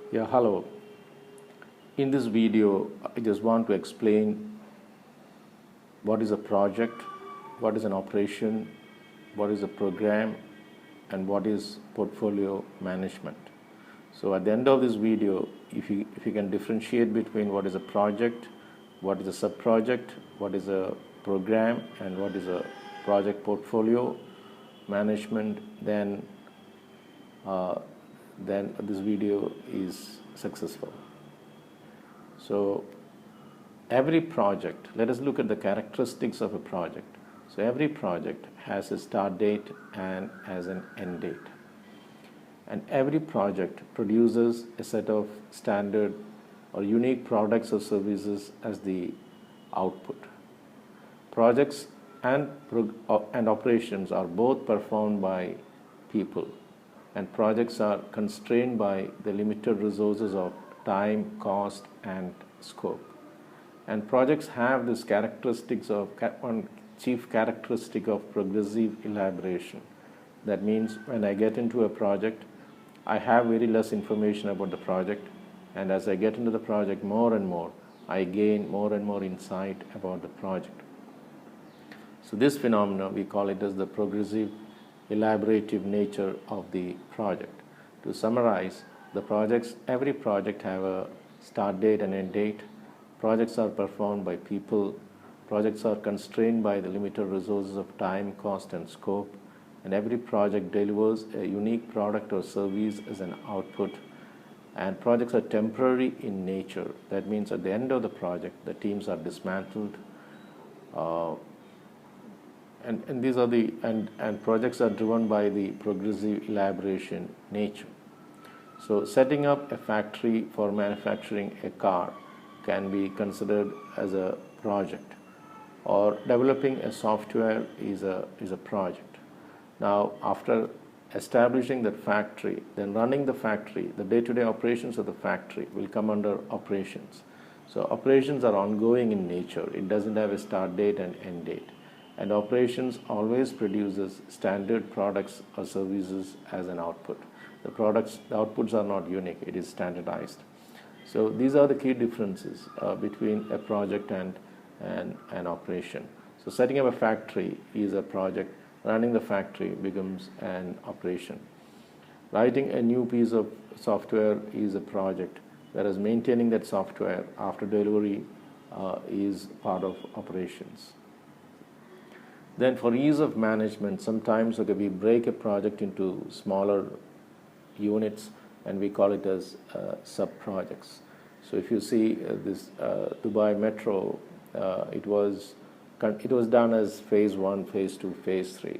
Yeah, hello. In this video, I just want to explain what is a project, what is an operation, what is a program, and what is portfolio management. So at the end of this video, if you can differentiate between what is a project, what is a sub-project, what is a program, and what is a project portfolio management, then this video is successful. So every project, let us look at the characteristics of a project. So every project has a start date and has an end date. And every project produces a set of standard or unique products or services as the output. Projects and operations are both performed by people, and projects are constrained by the limited resources of time, cost, and scope. And projects have this characteristics of one chief characteristic of progressive elaboration. That means when I get into a project, I have very less information about the project, and as I get into the project more and more, I gain more and more insight about the project. So this phenomenon, we call it as the progressive elaborative nature of the project. To summarize, every project have a start date and end date. Projects are performed by people. Projects are constrained by the limited resources of time, cost, and scope. And every project delivers a unique product or service as an output. And projects are temporary in nature. That means at the end of the project, the teams are dismantled. And these are and projects are driven by the progressive elaboration nature. So setting up a factory for manufacturing a car can be considered as a project, or developing a software is a project. Now, after establishing that factory, then running the factory, the day-to-day operations of the factory will come under operations. So operations are ongoing in nature. It doesn't have a start date and end date. And operations always produces standard products or services as an output. The outputs are not unique, it is standardized. So these are the key differences between a project and an operation. So setting up a factory is a project, running the factory becomes an operation. Writing a new piece of software is a project, whereas maintaining that software after delivery is part of operations. Then for ease of management, sometimes we break a project into smaller units and we call it as sub-projects. So if you see this Dubai Metro, it was done as phase 1, phase 2, phase 3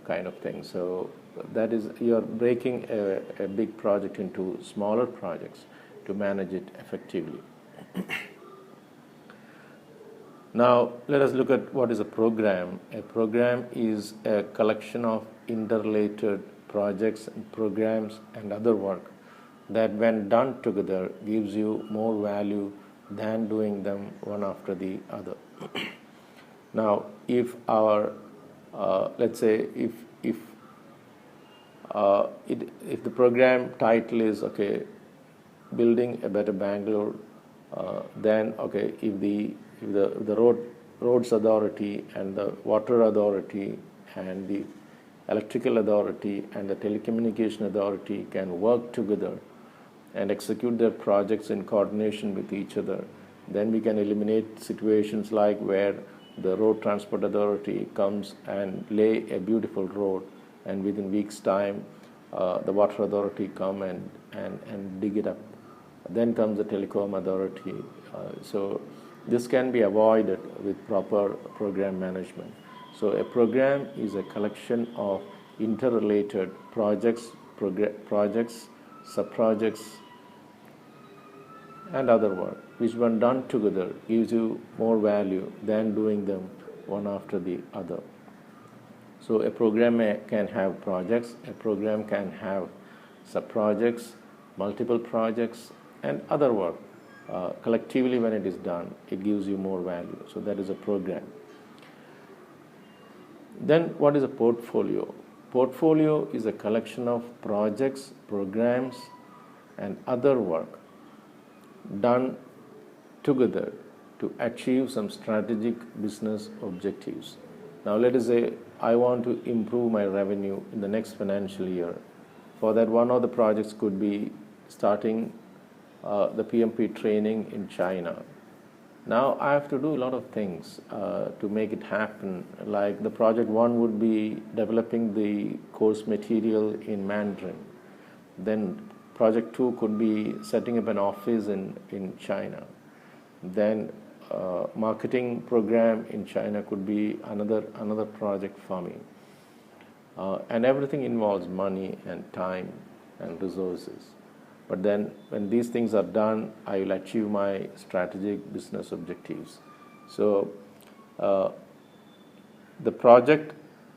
kind of thing. So that is, you're breaking a big project into smaller projects to manage it effectively. Now, let us look at what is a program. A program is a collection of interrelated projects and programs and other work that, when done together, gives you more value than doing them one after the other. Now, if let's say if the program title is building a better Bangalore, then if the roads authority and the water authority and the electrical authority and the telecommunication authority can work together and execute their projects in coordination with each other, then we can eliminate situations like where the road transport authority comes and lay a beautiful road, and within weeks' time the water authority come and dig it up. Then comes the telecom authority. So this can be avoided with proper program management. So a program is a collection of interrelated projects, sub-projects, and other work, which when done together gives you more value than doing them one after the other. So a program can have projects, a program can have sub-projects, multiple projects, and other work. Collectively, when it is done, it gives you more value. So that is a program. Then what is a portfolio? Portfolio is a collection of projects, programs, and other work done together to achieve some strategic business objectives. Now, let us say I want to improve my revenue in the next financial year. For that, one of the projects could be starting the PMP training in China. Now, I have to do a lot of things to make it happen. Like the project one would be developing the course material in Mandarin. Then project two could be setting up an office in China. Then marketing program in China could be another project for me. And everything involves money and time and resources. But then when these things are done, I will achieve my strategic business objectives. So the project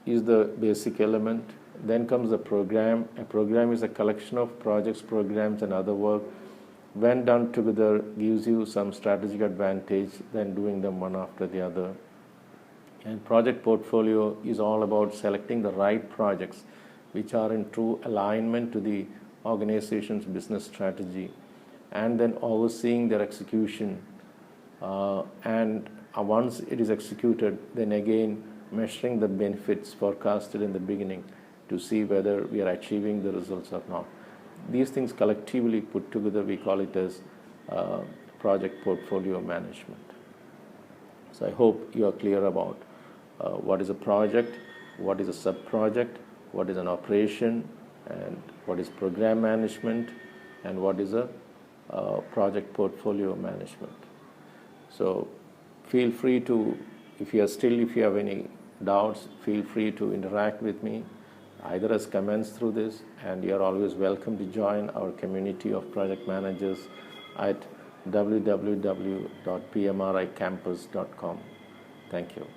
is the basic element. Then comes the program. A program is a collection of projects, programs, and other work. When done together, gives you some strategic advantage than doing them one after the other. And project portfolio is all about selecting the right projects which are in true alignment to the organization's business strategy, and then overseeing their execution. And once it is executed, then again measuring the benefits forecasted in the beginning to see whether we are achieving the results or not. These things collectively put together, we call it as project portfolio management. So I hope you are clear about what is a project, what is a sub-project, what is an operation, and what is program management, and what is a project portfolio management. So feel free to, if you have any doubts, feel free to interact with me, either as comments through this, and you are always welcome to join our community of project managers at www.pmricampus.com. Thank you.